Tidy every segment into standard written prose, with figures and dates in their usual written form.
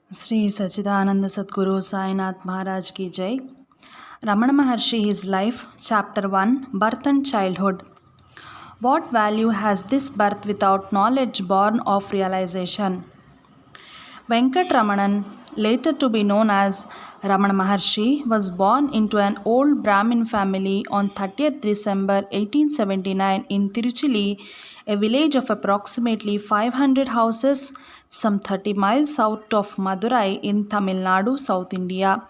Sri Sachidananda Sadguru Sainath Maharaj Ki Jai. Ramana Maharshi, His Life, Chapter 1, Birth and Childhood. What value has this birth without knowledge born of realization? Venkat Ramanan, later to be known as Ramana Maharshi, was born into an old Brahmin family on 30th December 1879 in Tiruchili, a village of approximately 500 houses, some 30 miles south of Madurai in Tamil Nadu, South India.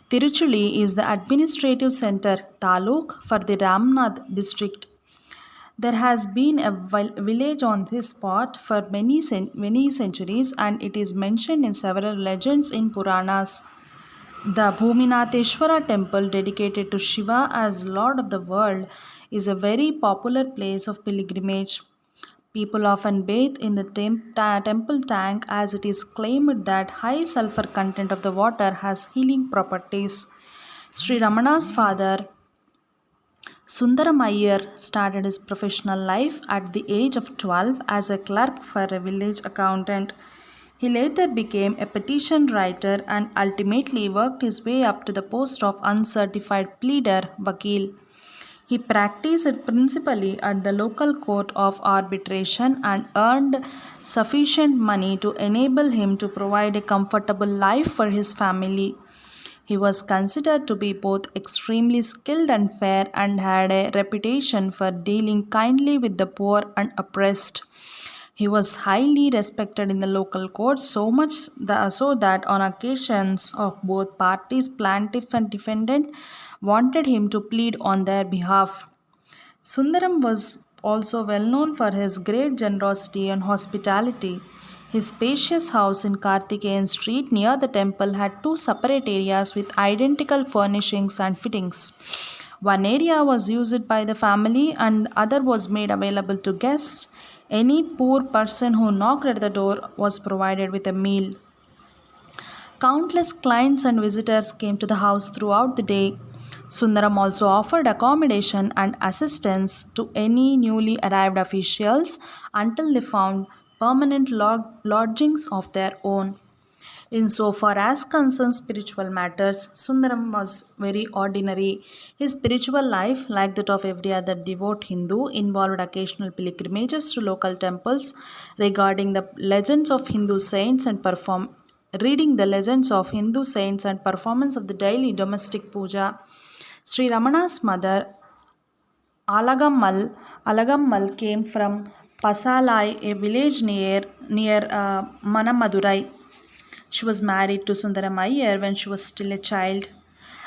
Tiruchuli is the administrative center, Taluk, for the Ramnath district. There has been a village on this spot for many centuries, and it is mentioned in several legends in Puranas. The Bhuminatheshwara temple, dedicated to Shiva as Lord of the world, is a very popular place of pilgrimage. People often bathe in the temple tank, as it is claimed that high sulfur content of the water has healing properties. Sri Ramana's father, Sundaram Iyer, started his professional life at the age of 12 as a clerk for a village accountant. He later became a petition writer and ultimately worked his way up to the post of uncertified pleader, Vakil. He practiced principally at the local court of arbitration and earned sufficient money to enable him to provide a comfortable life for his family. He was considered to be both extremely skilled and fair and had a reputation for dealing kindly with the poor and oppressed. He was highly respected in the local court, so that on occasions of both parties, plaintiff and defendant, wanted him to plead on their behalf. Sundaram was also well known for his great generosity and hospitality. His spacious house in Karthikeyan Street near the temple had two separate areas with identical furnishings and fittings. One area was used by the family and other was made available to guests. Any poor person who knocked at the door was provided with a meal. Countless clients and visitors came to the house throughout the day. Sundaram also offered accommodation and assistance to any newly arrived officials until they found permanent lodgings of their own. In so far as concerns spiritual matters, Sundaram was very ordinary. His spiritual life, like that of every other devout Hindu, involved occasional pilgrimages to local temples, regarding the legends of Hindu saints and reading the legends of Hindu saints and performance of the daily domestic puja. Sri Ramana's mother, Alagammal came from Pasalai, a village near Manamadurai. She was married to Sundaram Iyer when she was still a child.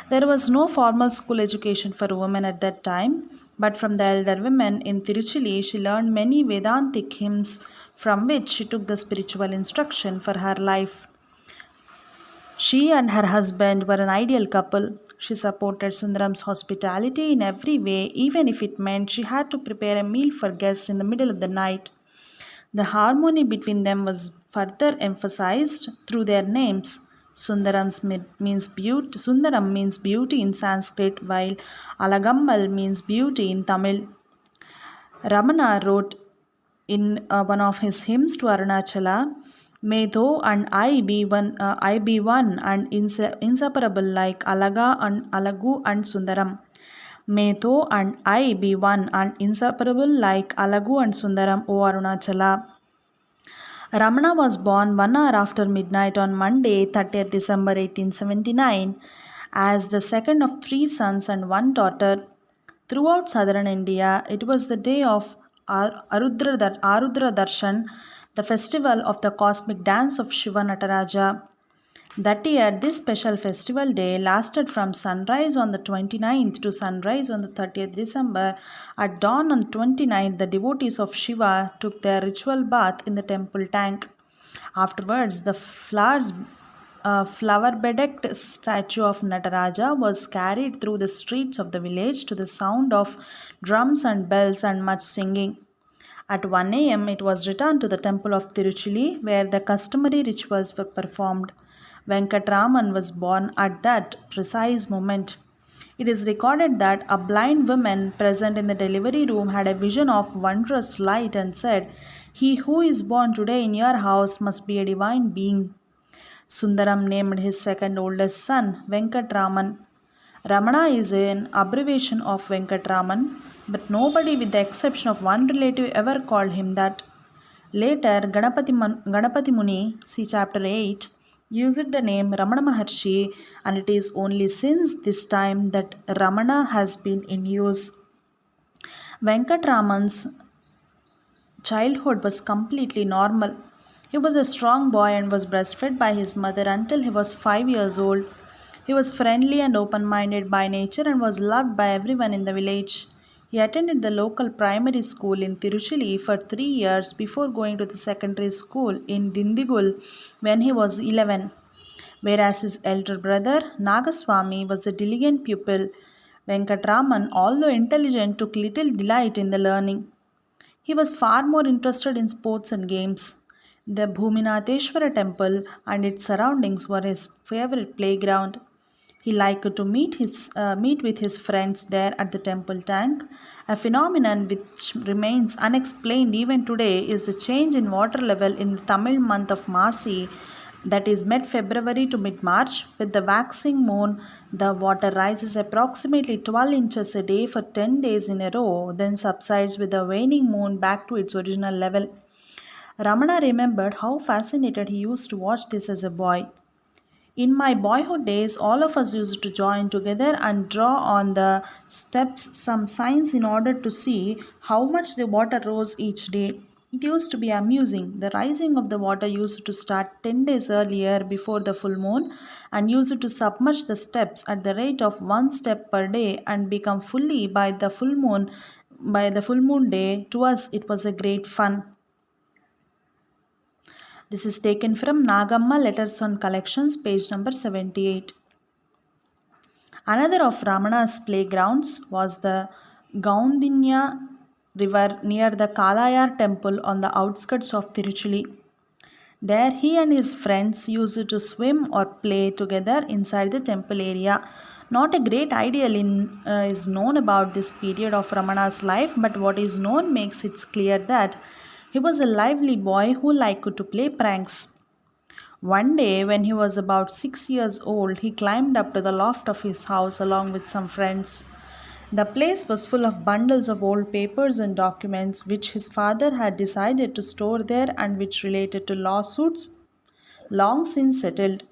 There was no formal school education for women at that time, but from the elder women in Tiruchili, she learned many Vedantic hymns from which she took the spiritual instruction for her life. She and her husband were an ideal couple. She supported Sundaram's hospitality in every way, even if it meant she had to prepare a meal for guests in the middle of the night. The harmony between them was further emphasized through their names. Sundaram means beauty in Sanskrit, while Alagammal means beauty in Tamil. Ramana wrote in one of his hymns to Arunachala, "May thou and I be one and inseparable like Alagu and Sundaram. May thou and I be one and inseparable like Alagu and Sundaram, O Arunachala." Ramana was born 1 hour after midnight on Monday, 30th December 1879, as the second of three sons and one daughter. Throughout southern India, it was the day of Arudra Darshan, the festival of the cosmic dance of Shiva Nataraja. That year, this special festival day lasted from sunrise on the 29th to sunrise on the 30th December. At dawn on the 29th, the devotees of Shiva took their ritual bath in the temple tank. Afterwards, the flower-bedecked statue of Nataraja was carried through the streets of the village to the sound of drums and bells and much singing. At 1 a.m., it was returned to the temple of Tiruchili, where the customary rituals were performed. Venkatraman was born at that precise moment. It is recorded that a blind woman present in the delivery room had a vision of wondrous light and said, "He who is born today in your house must be a divine being." Sundaram named his second oldest son Venkatraman. Ramana is an abbreviation of Venkatraman, but nobody, with the exception of one relative, ever called him that. Later, Ganapati Muni, see chapter 8, used the name Ramana Maharshi, and it is only since this time that Ramana has been in use. Venkatraman's childhood was completely normal. He was a strong boy and was breastfed by his mother until he was 5 years old. He was friendly and open minded by nature and was loved by everyone in the village. He attended the local primary school in Tiruchili for 3 years before going to the secondary school in Dindigul when he was 11. Whereas his elder brother Nagaswamy was a diligent pupil, Venkatraman, although intelligent, took little delight in the learning. He was far more interested in sports and games. The Bhuminatheshwara temple and its surroundings were his favorite playground. He liked to meet with his friends there at the temple tank. A phenomenon which remains unexplained even today is the change in water level in the Tamil month of Masi, that is mid February to mid March. With the waxing moon, the water rises approximately 12 inches a day for 10 days in a row, then subsides with the waning moon back to its original level. Ramana remembered how fascinated he used to watch this as a boy. In my boyhood days, all of us used to join together and draw on the steps some signs in order to see how much the water rose each day. It used to be amusing. The rising of the water used to start 10 days earlier before the full moon and used to submerge the steps at the rate of one step per day and become fully by the full moon day. To us it was a great fun. This is taken from Nagamma Letters on Collections, page number 78. Another of Ramana's playgrounds was the Gaundinya river near the Kalayar temple on the outskirts of Tiruchili. There he and his friends used to swim or play together inside the temple area. Not a great is known about this period of Ramana's life, but what is known makes it clear that he was a lively boy who liked to play pranks. One day, when he was about 6 years old, he climbed up to the loft of his house along with some friends. The place was full of bundles of old papers and documents which his father had decided to store there and which related to lawsuits long since settled.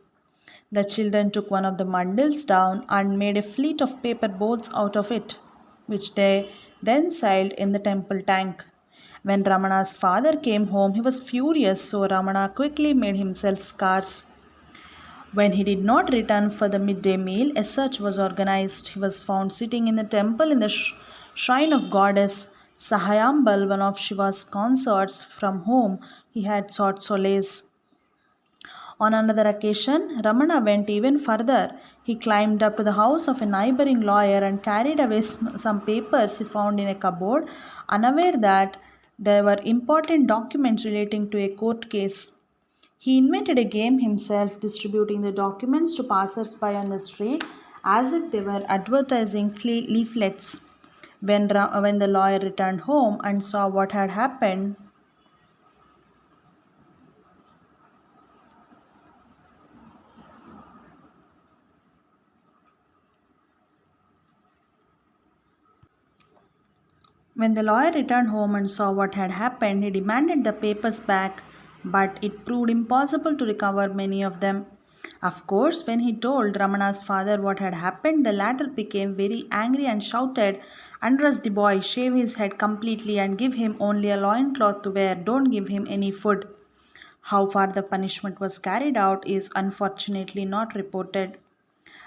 The children took one of the bundles down and made a fleet of paper boats out of it, which they then sailed in the temple tank. When Ramana's father came home, he was furious, so Ramana quickly made himself scarce. When he did not return for the midday meal, a search was organized. He was found sitting in the temple in the shrine of goddess Sahayambal, one of Shiva's consorts, from whom he had sought solace. On another occasion, Ramana went even further. He climbed up to the house of a neighboring lawyer and carried away some papers he found in a cupboard, unaware that there were important documents relating to a court case. He invented a game himself, distributing the documents to passers-by on the street as if they were advertising leaflets. When the lawyer returned home and saw what had happened, When the lawyer returned home and saw what had happened, he demanded the papers back, but it proved impossible to recover many of them. Of course, when he told Ramana's father what had happened, the latter became very angry and shouted, "Undress the boy, shave his head completely, and give him only a loincloth to wear. Don't give him any food." How far the punishment was carried out is unfortunately not reported.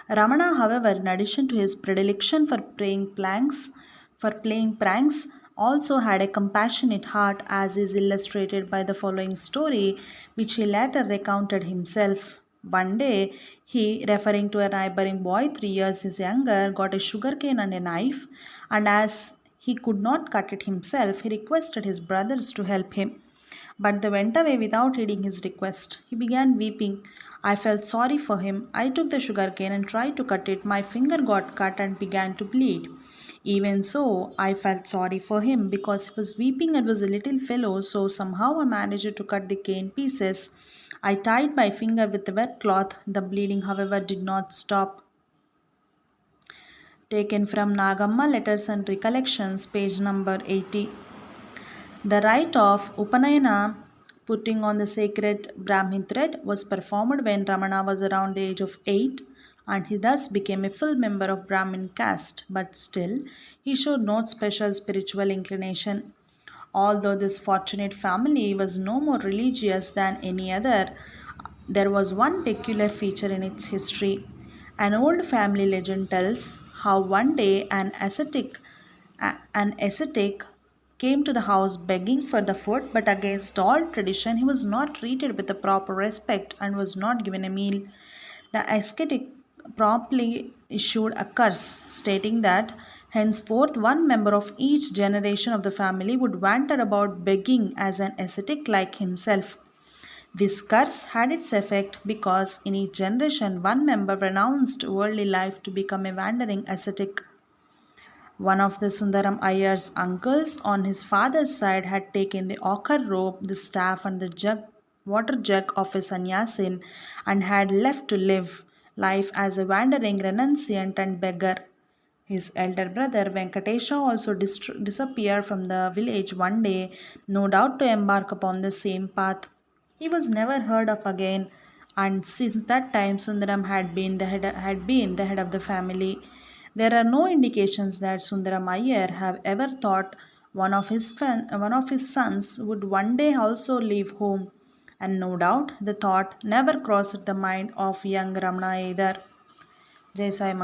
Ramana, however, in addition to his predilection for playing pranks, also had a compassionate heart, as is illustrated by the following story, which he later recounted himself. One day, he, referring to a neighboring boy 3 years his younger, got a sugarcane and a knife, and as he could not cut it himself, he requested his brothers to help him. But they went away without heeding his request. He began weeping. I felt sorry for him. I took the sugarcane and tried to cut it. My finger got cut and began to bleed. Even so, I felt sorry for him because he was weeping and was a little fellow, so somehow I managed to cut the cane pieces. I tied my finger with a wet cloth. The bleeding, however, did not stop. Taken from Nagamma Letters and Recollections, page number 80. The rite of Upanayana, putting on the sacred Brahmin thread, was performed when Ramana was around the age of 8, and he thus became a full member of Brahmin caste. But still, he showed no special spiritual inclination. Although this fortunate family was no more religious than any other, there was one peculiar feature in its history. An old family legend tells how one day an ascetic came to the house begging for the food, but against all tradition, he was not treated with the proper respect and was not given a meal. The ascetic promptly issued a curse, stating that henceforth one member of each generation of the family would wander about begging as an ascetic like himself. This curse had its effect because in each generation one member renounced worldly life to become a wandering ascetic. One of the Sundaram Iyer's uncles on his father's side had taken the ochre rope, the staff, and the water jug of a sannyasin and had left to live life as a wandering renunciant and beggar. His elder brother Venkatesha also disappeared from the village one day, no doubt to embark upon the same path. He was never heard of again, and since that time Sundaram had been the head of the family. There are no indications that Sundaram Iyer have ever thought one of his sons would one day also leave home, and no doubt the thought never crossed the mind of young Ramana either. Jai Sai Ma.